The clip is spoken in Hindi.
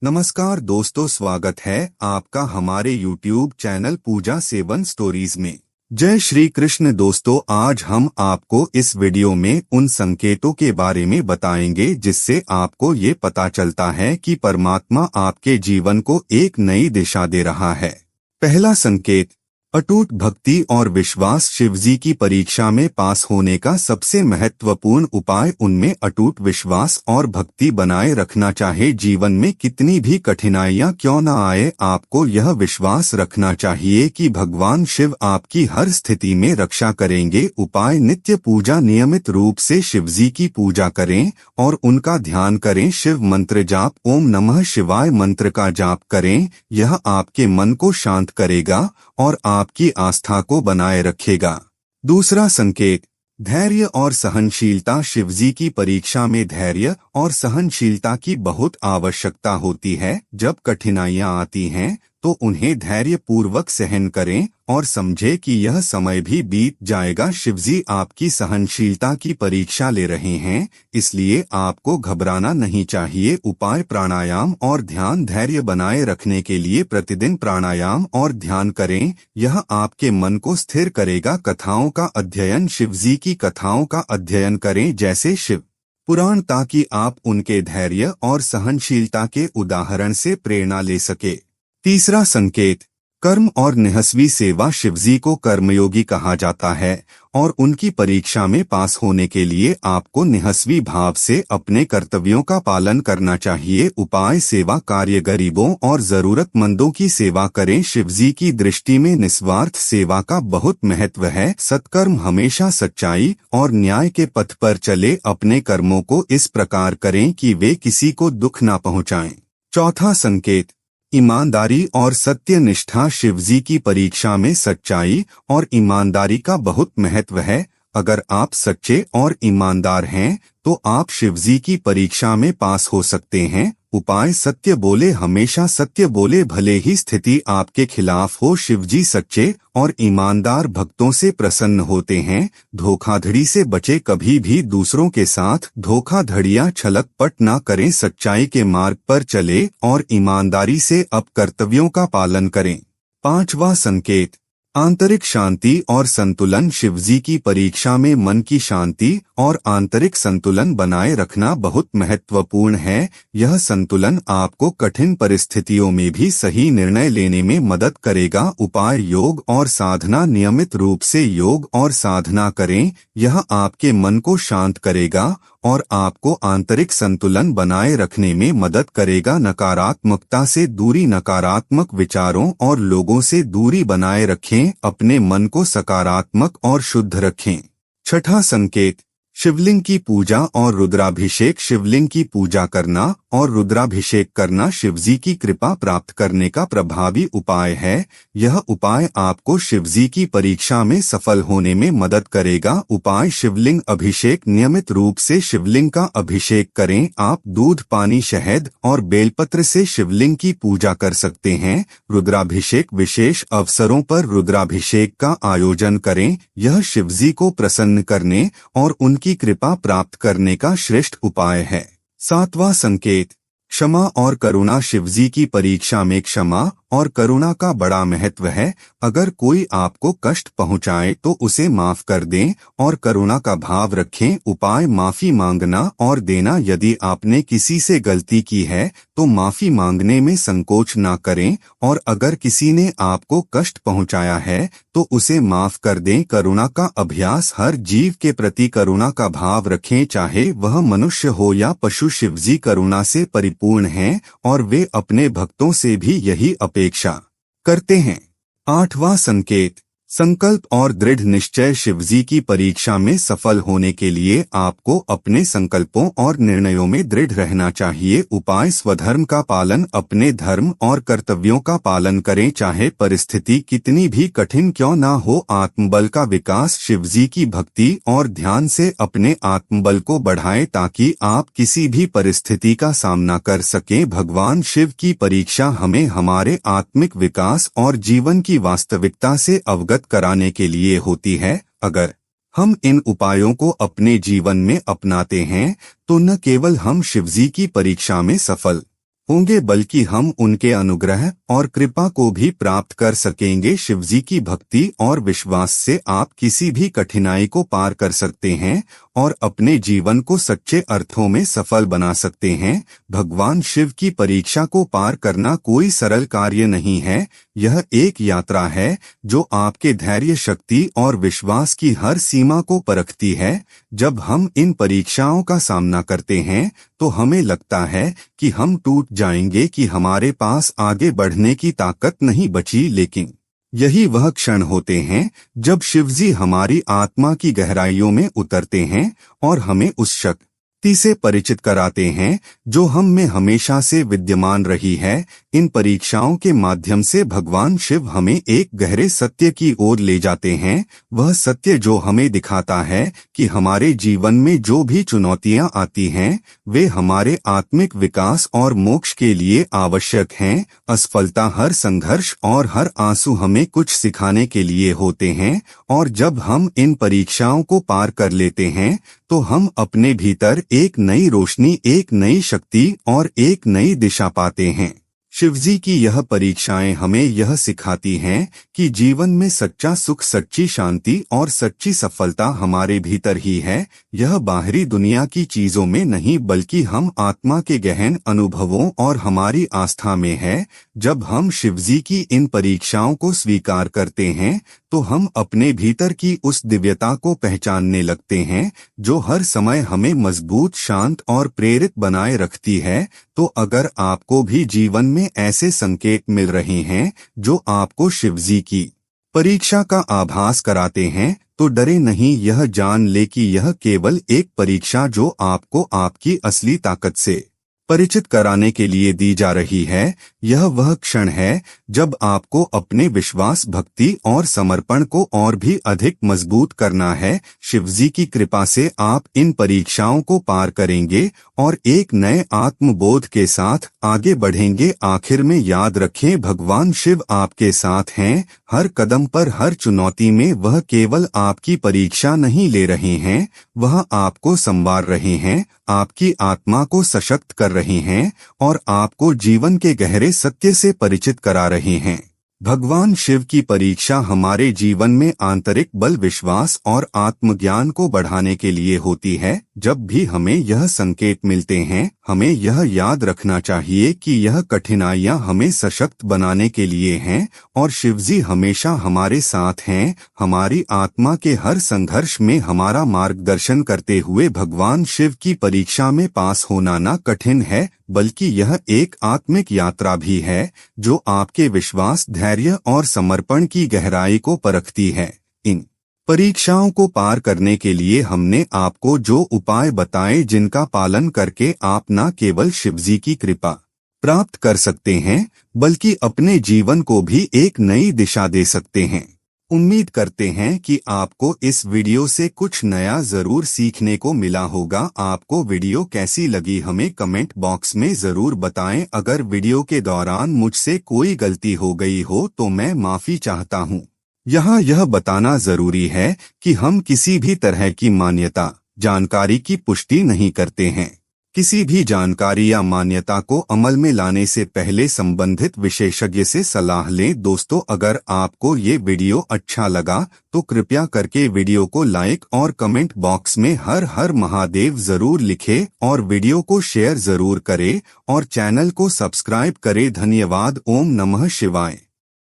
नमस्कार दोस्तों, स्वागत है आपका हमारे YouTube चैनल पूजा सेवन स्टोरीज में। जय श्री कृष्ण दोस्तों, आज हम आपको इस वीडियो में उन संकेतों के बारे में बताएंगे जिससे आपको ये पता चलता है कि परमात्मा आपके जीवन को एक नई दिशा दे रहा है। पहला संकेत, अटूट भक्ति और विश्वास। शिवजी की परीक्षा में पास होने का सबसे महत्वपूर्ण उपाय उनमें अटूट विश्वास और भक्ति बनाए रखना। चाहे जीवन में कितनी भी कठिनाइयां क्यों न आए, आपको यह विश्वास रखना चाहिए कि भगवान शिव आपकी हर स्थिति में रक्षा करेंगे। उपाय, नित्य पूजा। नियमित रूप से शिवजी की पूजा करें और उनका ध्यान करें। शिव मंत्र जाप, ओम नमः शिवाय मंत्र का जाप करें। यह आपके मन को शांत करेगा और आपकी आस्था को बनाए रखेगा। दूसरा संकेत, धैर्य और सहनशीलता। शिवजी की परीक्षा में धैर्य और सहनशीलता की बहुत आवश्यकता होती है। जब कठिनाइयां आती हैं तो उन्हें धैर्य पूर्वक सहन करें और समझे कि यह समय भी बीत जाएगा। शिवजी आपकी सहनशीलता की परीक्षा ले रहे हैं, इसलिए आपको घबराना नहीं चाहिए। उपाय, प्राणायाम और ध्यान। धैर्य बनाए रखने के लिए प्रतिदिन प्राणायाम और ध्यान करें, यह आपके मन को स्थिर करेगा। कथाओं का अध्ययन। शिवजी की कथाओं का अध्ययन करें, जैसे शिव पुराण, ताकि आप उनके धैर्य और सहनशीलता के उदाहरण से प्रेरणा ले सके। तीसरा संकेत, कर्म और निहस्वी सेवा। शिवजी को कर्मयोगी कहा जाता है और उनकी परीक्षा में पास होने के लिए आपको निहस्वी भाव से अपने कर्तव्यों का पालन करना चाहिए। उपाय, सेवा कार्य। गरीबों और जरूरतमंदों की सेवा करें। शिवजी की दृष्टि में निस्वार्थ सेवा का बहुत महत्व है। सत्कर्म। हमेशा सच्चाई और न्याय के पथ पर चले। अपने कर्मों को इस प्रकार करें कि वे किसी को दुख न पहुंचाएं। चौथा संकेत, ईमानदारी और सत्यनिष्ठा। शिवजी की परीक्षा में सच्चाई और ईमानदारी का बहुत महत्व है। अगर आप सच्चे और ईमानदार हैं तो आप शिवजी की परीक्षा में पास हो सकते हैं। उपाय, सत्य बोले। हमेशा सत्य बोले, भले ही स्थिति आपके खिलाफ हो। शिवजी सच्चे और ईमानदार भक्तों से प्रसन्न होते हैं। धोखाधड़ी से बचे। कभी भी दूसरों के साथ धोखाधड़ियां छलकपट ना करें। सच्चाई के मार्ग पर चले और ईमानदारी से अब कर्तव्यों का पालन करें। पांचवा संकेत, आंतरिक शांति और संतुलन। शिवजी की परीक्षा में मन की शांति और आंतरिक संतुलन बनाए रखना बहुत महत्वपूर्ण है। यह संतुलन आपको कठिन परिस्थितियों में भी सही निर्णय लेने में मदद करेगा। उपाय, योग और साधना। नियमित रूप से योग और साधना करें, यह आपके मन को शांत करेगा और आपको आंतरिक संतुलन बनाए रखने में मदद करेगा। नकारात्मकता से दूरी। नकारात्मक विचारों और लोगों से दूरी बनाए रखें। अपने मन को सकारात्मक और शुद्ध रखें। छठा संकेत, शिवलिंग की पूजा और रुद्राभिषेक। शिवलिंग की पूजा करना और रुद्राभिषेक करना शिवजी की कृपा प्राप्त करने का प्रभावी उपाय है। यह उपाय आपको शिवजी की परीक्षा में सफल होने में मदद करेगा। उपाय, शिवलिंग अभिषेक। नियमित रूप से शिवलिंग का अभिषेक करें। आप दूध, पानी, शहद और बेलपत्र से शिवलिंग की पूजा कर सकते हैं। रुद्राभिषेक। विशेष अवसरों पर रुद्राभिषेक का आयोजन करें, यह शिवजी को प्रसन्न करने और उनकी कृपा प्राप्त करने का श्रेष्ठ उपाय है। सातवां संकेत, क्षमा और करुणा। शिवजी की परीक्षा में क्षमा और करुणा का बड़ा महत्व है। अगर कोई आपको कष्ट पहुंचाए तो उसे माफ कर दें और करुणा का भाव रखें। उपाय, माफी मांगना और देना। यदि आपने किसी से गलती की है तो माफी मांगने में संकोच ना करें और अगर किसी ने आपको कष्ट पहुंचाया है तो उसे माफ कर दें। करुणा का अभ्यास। हर जीव के प्रति करुणा का भाव रखें, चाहे वह मनुष्य हो या पशु। शिवजी करुणा से परिपूर्ण हैं और वे अपने भक्तों से भी यही अपेक्षा करते हैं। आठवां संकेत, संकल्प और दृढ़ निश्चय। शिवजी की परीक्षा में सफल होने के लिए आपको अपने संकल्पों और निर्णयों में दृढ़ रहना चाहिए। उपाय, स्वधर्म का पालन। अपने धर्म और कर्तव्यों का पालन करें, चाहे परिस्थिति कितनी भी कठिन क्यों ना हो। आत्मबल का विकास। शिवजी की भक्ति और ध्यान से अपने आत्मबल को बढ़ाएं ताकि आप किसी भी परिस्थिति का सामना कर सकें। भगवान शिव की परीक्षा हमें हमारे आत्मिक विकास और जीवन की वास्तविकता से अवगत कराने के लिए होती है। अगर हम इन उपायों को अपने जीवन में अपनाते हैं तो न केवल हम शिवजी की परीक्षा में सफल होंगे बल्कि हम उनके अनुग्रह और कृपा को भी प्राप्त कर सकेंगे। शिवजी की भक्ति और विश्वास से आप किसी भी कठिनाई को पार कर सकते हैं और अपने जीवन को सच्चे अर्थों में सफल बना सकते हैं। भगवान शिव की परीक्षा को पार करना कोई सरल कार्य नहीं है। यह एक यात्रा है जो आपके धैर्य, शक्ति और विश्वास की हर सीमा को परखती है। जब हम इन परीक्षाओं का सामना करते हैं तो हमें लगता है कि हम टूट जाएंगे, कि हमारे पास आगे बढ़ने की ताकत नहीं बची, लेकिन यही वह क्षण होते हैं जब शिवजी हमारी आत्मा की गहराइयों में उतरते हैं और हमें उस शक्ति से परिचित कराते हैं जो हम में हमेशा से विद्यमान रही है। इन परीक्षाओं के माध्यम से भगवान शिव हमें एक गहरे सत्य की ओर ले जाते हैं। वह सत्य जो हमें दिखाता है कि हमारे जीवन में जो भी चुनौतियां आती हैं वे हमारे आत्मिक विकास और मोक्ष के लिए आवश्यक हैं। असफलता, हर संघर्ष और हर आंसू हमें कुछ सिखाने के लिए होते हैं और जब हम इन परीक्षाओं को पार कर लेते हैं तो हम अपने भीतर एक नई रोशनी, एक नई शक्ति और एक नई दिशा पाते हैं। शिवजी की यह परीक्षाएं हमें यह सिखाती हैं कि जीवन में सच्चा सुख, सच्ची शांति और सच्ची सफलता हमारे भीतर ही है। यह बाहरी दुनिया की चीजों में नहीं बल्कि हम आत्मा के गहन अनुभवों और हमारी आस्था में है। जब हम शिवजी की इन परीक्षाओं को स्वीकार करते हैं तो हम अपने भीतर की उस दिव्यता को पहचानने लगते हैं जो हर समय हमें मजबूत, शांत और प्रेरित बनाए रखती है। तो अगर आपको भी जीवन में ऐसे संकेत मिल रहे हैं जो आपको शिवजी की परीक्षा का आभास कराते हैं तो डरे नहीं। यह जान ले कि यह केवल एक परीक्षा जो आपको आपकी असली ताकत से परिचित कराने के लिए दी जा रही है। यह वह क्षण है जब आपको अपने विश्वास, भक्ति और समर्पण को और भी अधिक मजबूत करना है। शिवजी की कृपा से आप इन परीक्षाओं को पार करेंगे और एक नए आत्मबोध के साथ आगे बढ़ेंगे। आखिर में याद रखें, भगवान शिव आपके साथ हैं। हर कदम पर, हर चुनौती में वह केवल आपकी परीक्षा नहीं ले रहे हैं, वह आपको संवार रहे हैं, आपकी आत्मा को सशक्त कर रहे हैं और आपको जीवन के गहरे सत्य से परिचित करा रहे हैं। भगवान शिव की परीक्षा हमारे जीवन में आंतरिक बल, विश्वास और आत्मज्ञान को बढ़ाने के लिए होती है। जब भी हमें यह संकेत मिलते हैं हमें यह याद रखना चाहिए कि यह कठिनाइयां हमें सशक्त बनाने के लिए हैं और शिवजी हमेशा हमारे साथ हैं। हमारी आत्मा के हर संघर्ष में हमारा मार्गदर्शन करते हुए भगवान शिव की परीक्षा में पास होना न कठिन है बल्कि यह एक आत्मिक यात्रा भी है जो आपके विश्वास, धैर्य और समर्पण की गहराई को परखती है। इन परीक्षाओं को पार करने के लिए हमने आपको जो उपाय बताए जिनका पालन करके आप न केवल शिवजी की कृपा प्राप्त कर सकते हैं बल्कि अपने जीवन को भी एक नई दिशा दे सकते हैं। उम्मीद करते हैं कि आपको इस वीडियो से कुछ नया जरूर सीखने को मिला होगा। आपको वीडियो कैसी लगी हमें कमेंट बॉक्स में जरूर बताएं। अगर वीडियो के दौरान मुझसे कोई गलती हो गई हो तो मैं माफी चाहता हूं। यहाँ यह बताना जरूरी है कि हम किसी भी तरह की मान्यता, जानकारी की पुष्टि नहीं करते हैं। किसी भी जानकारी या मान्यता को अमल में लाने से पहले संबंधित विशेषज्ञ से सलाह लें। दोस्तों, अगर आपको ये वीडियो अच्छा लगा तो कृपया करके वीडियो को लाइक और कमेंट बॉक्स में हर हर महादेव जरूर लिखें और वीडियो को शेयर जरूर करें और चैनल को सब्सक्राइब करें। धन्यवाद। ओम नमः शिवाय।